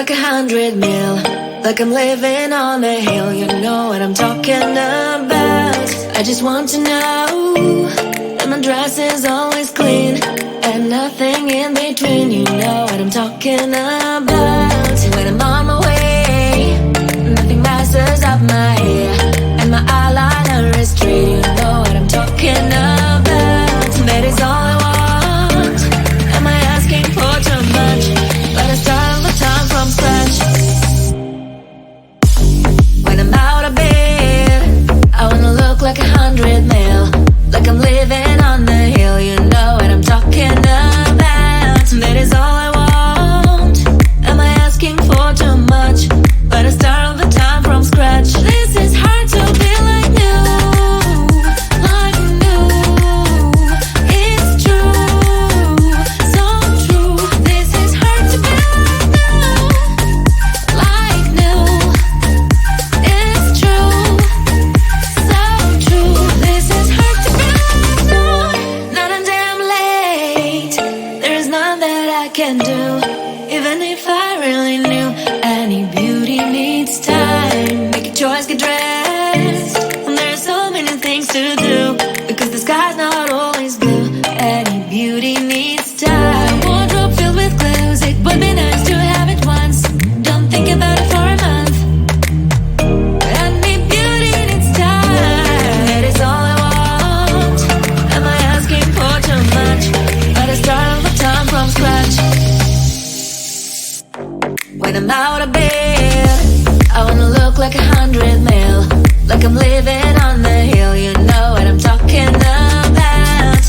like 100 mil, like I'm living on a hill. You know what I'm talking about. I just want to know that my dress is always clean and nothing in between. You know what I'm talking about. When I'm on my way, nothing messes up my hair, and my eyeliner is straight. You know what I'm talking about. That is all I want. Am I asking for too much? But I start all the time from scratch. When I'm out of bed, I wanna look like 100 mil, like I'm living on the hill. You know what I'm talking about. That is all I want. Am I asking for too much? But I start all the time from scratch. This is hard to be like new, like new. It's true, so true. This is hard to be like new, it's true, so true. This is hard to be like new. Not a damn late. There is none that I can do, even if I really knew. Any beauty needs time. Make a choice, get dressed. And there's so many things to do, because the sky's not always blue. Any beauty needs time. Wardrobe filled with clues. It would be nice to have it once. Don't think about it for a month. Any beauty needs time. That is all I want. Am I asking for too much? But I start all the time from scratch. When I'm out of bed, I wanna look like 100 mil, like I'm living on the hill. You know what I'm talking about.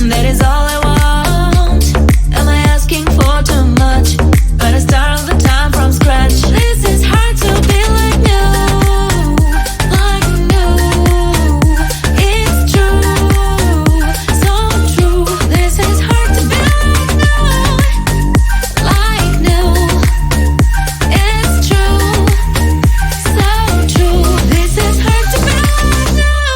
That is all I want. Am I asking for too much? But I start all the time from scratch. This is hard to be like new, like new. It's true, so true. This is hard to be like new. It's true, so true. This is hard to be like new.